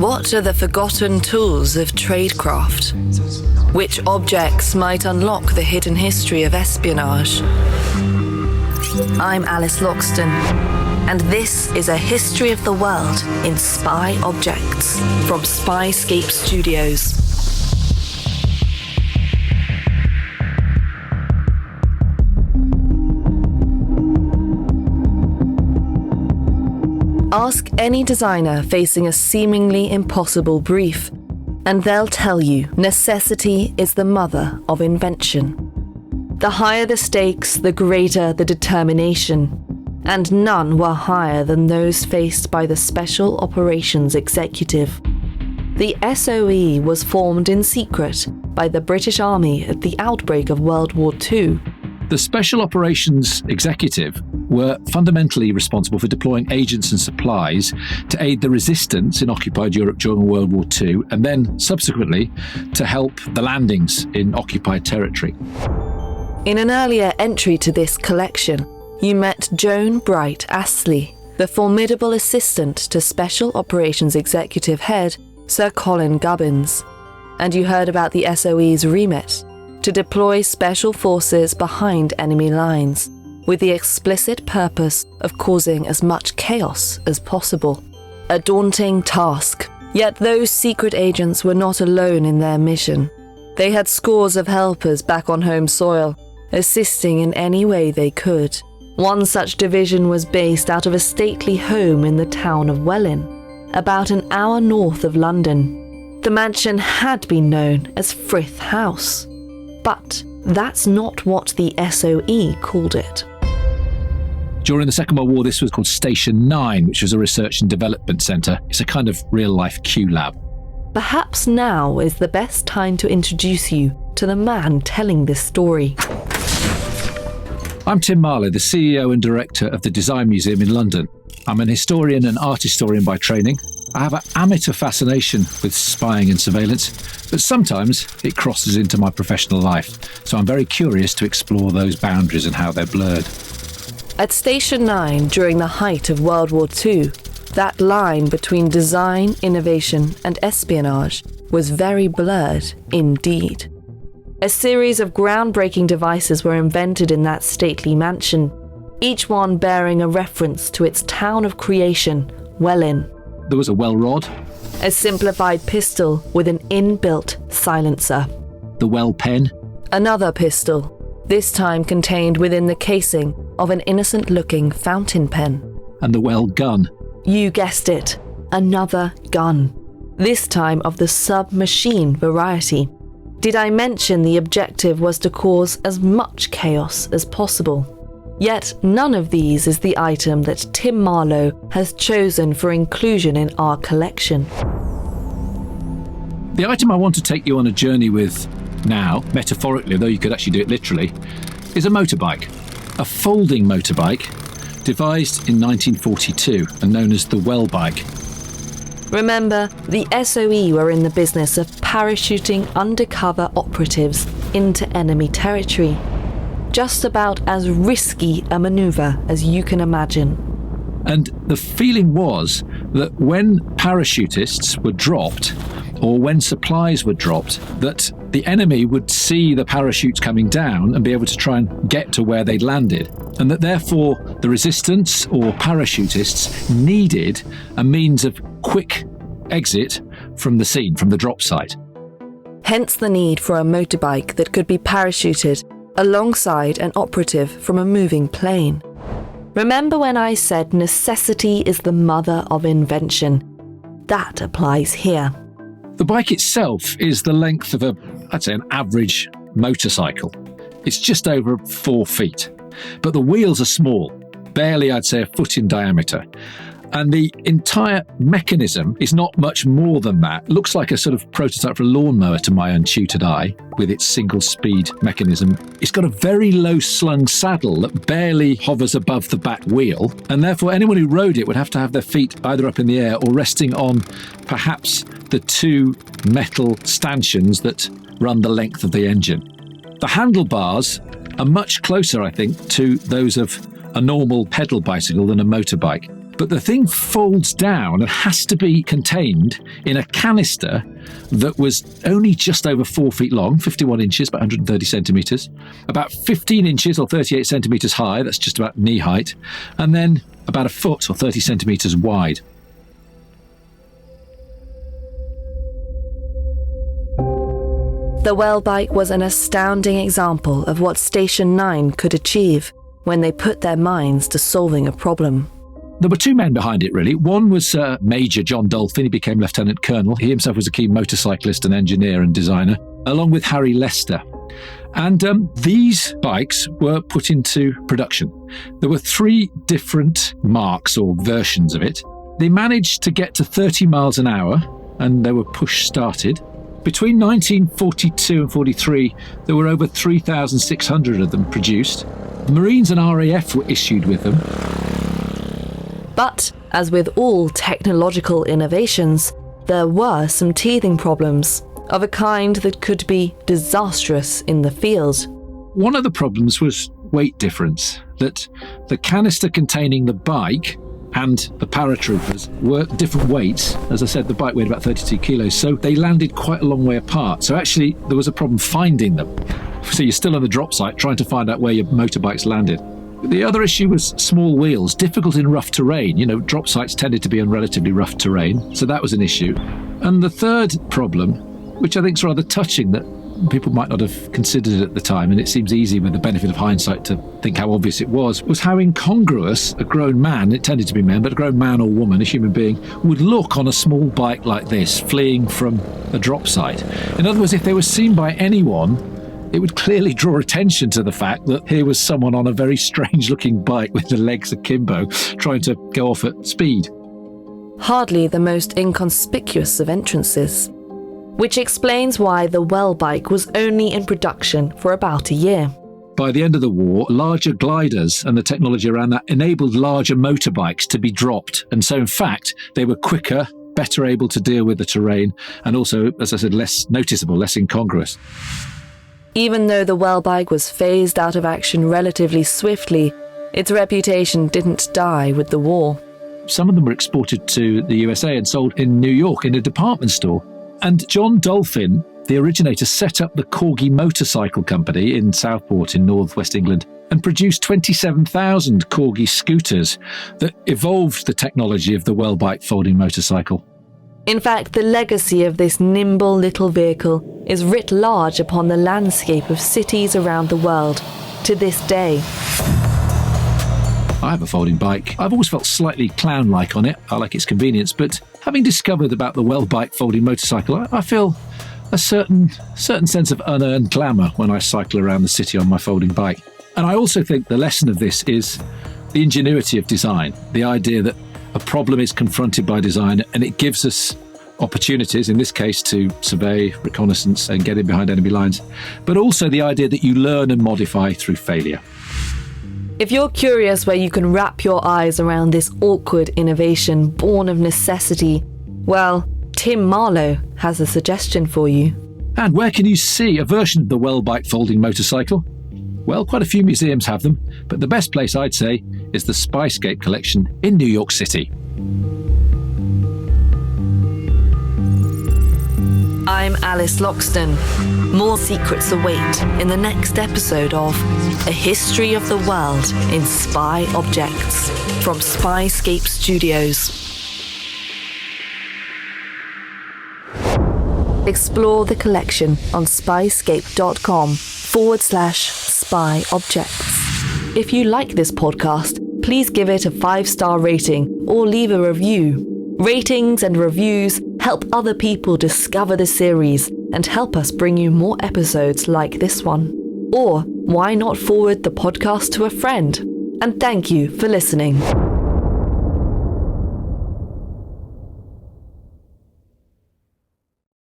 What are the forgotten tools of tradecraft? Which objects might unlock the hidden history of espionage? I'm Alex Loxton, and this is a history of the world in spy objects from Spyscape Studios. Ask any designer facing a seemingly impossible brief, and they'll tell you necessity is the mother of invention. The higher the stakes, the greater the determination, and none were higher than those faced by the Special Operations Executive. The SOE was formed in secret by the British Army at the outbreak of World War II. The Special Operations Executive were fundamentally responsible for deploying agents and supplies to aid the resistance in occupied Europe during World War II, and then subsequently to help the landings in occupied territory. In an earlier entry to this collection, you met Joan Bright Astley, the formidable assistant to Special Operations Executive Head Sir Colin Gubbins, and you heard about the SOE's remit to deploy special forces behind enemy lines, with the explicit purpose of causing as much chaos as possible. A daunting task, yet those secret agents were not alone in their mission. They had scores of helpers back on home soil, assisting in any way they could. One such division was based out of a stately home in the town of Welwyn, about an hour north of London. The mansion had been known as Frith House, but that's not what the SOE called it. During the Second World War, this was called Station 9, which was a research and development centre. It's a kind of real-life Q lab. Perhaps now is the best time to introduce you to the man telling this story. I'm Tim Marlow, the CEO and Director of the Design Museum in London. I'm an historian and art historian by training. I have an amateur fascination with spying and surveillance, but sometimes it crosses into my professional life. So I'm very curious to explore those boundaries and how they're blurred. At Station 9, during the height of World War II, that line between design, innovation, and espionage was very blurred indeed. A series of groundbreaking devices were invented in that stately mansion, each one bearing a reference to its town of creation, Welwyn. There was a well rod, a simplified pistol with an inbuilt silencer, the well pen, another pistol, this time contained within the casing of an innocent-looking fountain pen, and the well gun. You guessed it, another gun, this time of the submachine variety. Did I mention the objective was to cause as much chaos as possible? Yet none of these is the item that Tim Marlow has chosen for inclusion in our collection. The item I want to take you on a journey with now, metaphorically, though you could actually do it literally, is a motorbike. A folding motorbike devised in 1942 and known as the Welbike. Remember, the SOE were in the business of parachuting undercover operatives into enemy territory. Just about as risky a manoeuvre as you can imagine. And the feeling was that when parachutists were dropped, or when supplies were dropped, that the enemy would see the parachutes coming down and be able to try and get to where they'd landed. And that therefore the resistance or parachutists needed a means of quick exit from the scene, from the drop site. Hence the need for a motorbike that could be parachuted alongside an operative from a moving plane. Remember when I said necessity is the mother of invention? That applies here. The bike itself is the length of I'd say an average motorcycle. It's just over 4 feet, but the wheels are small, barely I'd say a foot in diameter. And the entire mechanism is not much more than that. It looks like a sort of prototype for a lawnmower to my untutored eye, with its single-speed mechanism. It's got a very low-slung saddle that barely hovers above the back wheel, and therefore anyone who rode it would have to have their feet either up in the air or resting on perhaps the 2 metal stanchions that run the length of the engine. The handlebars are much closer, I think, to those of a normal pedal bicycle than a motorbike. But the thing folds down and has to be contained in a canister that was only just over 4 feet long, 51 inches, about 130 centimetres, about 15 inches or 38 centimetres high, that's just about knee height, and then about a foot or 30 centimetres wide. The Welbike was an astounding example of what Station 9 could achieve when they put their minds to solving a problem. There were two men behind it, really. One was Major John Dolphin. He became Lieutenant Colonel. He himself was a keen motorcyclist and engineer and designer, along with Harry Lester. And these bikes were put into production. There were 3 different marks or versions of it. They managed to get to 30 miles an hour, and they were push-started. Between 1942 and 43, there were over 3,600 of them produced. The Marines and RAF were issued with them. But, as with all technological innovations, there were some teething problems, of a kind that could be disastrous in the field. One of the problems was weight difference, that the canister containing the bike and the paratroopers were different weights. As I said, the bike weighed about 32 kilos, so they landed quite a long way apart. So actually, there was a problem finding them. So you're still on the drop site trying to find out where your motorbikes landed. The other issue was small wheels, difficult in rough terrain. Drop sites tended to be on relatively rough terrain, so that was an issue. And the third problem, which I think is rather touching, that people might not have considered at the time, and it seems easy with the benefit of hindsight to think how obvious it was how incongruous a grown man, it tended to be men, but a grown man or woman, a human being, would look on a small bike like this, fleeing from a drop site. In other words, if they were seen by anyone, it would clearly draw attention to the fact that here was someone on a very strange-looking bike with the legs akimbo, trying to go off at speed. Hardly the most inconspicuous of entrances. Which explains why the Welbike was only in production for about a year. By the end of the war, larger gliders and the technology around that enabled larger motorbikes to be dropped. And so, in fact, they were quicker, better able to deal with the terrain, and also, as I said, less noticeable, less incongruous. Even though the Welbike was phased out of action relatively swiftly, its reputation didn't die with the war. Some of them were exported to the USA and sold in New York in a department store. And John Dolphin, the originator, set up the Corgi Motorcycle Company in Southport in northwest England and produced 27,000 Corgi scooters that evolved the technology of the Welbike folding motorcycle. In fact, the legacy of this nimble little vehicle is writ large upon the landscape of cities around the world to this day. I have a folding bike. I've always felt slightly clown-like on it. I like its convenience, but having discovered about the Welbike folding motorcycle, I feel a certain sense of unearned glamour when I cycle around the city on my folding bike. And I also think the lesson of this is the ingenuity of design, the idea that a problem is confronted by design and it gives us opportunities, in this case to survey, reconnaissance and get in behind enemy lines, but also the idea that you learn and modify through failure. If you're curious where you can wrap your eyes around this awkward innovation born of necessity, well, Tim Marlow has a suggestion for you. And where can you see a version of the Welbike folding motorcycle? Well, quite a few museums have them, but the best place I'd say is the Spyscape collection in New York City. I'm Alex Loxton. More secrets await in the next episode of A History of the World in Spy Objects from Spyscape Studios. Explore the collection on spyscape.com/spy objects. If you like this podcast, please give it a 5-star rating or leave a review. Ratings and reviews help other people discover the series and help us bring you more episodes like this one. Or why not forward the podcast to a friend? And thank you for listening.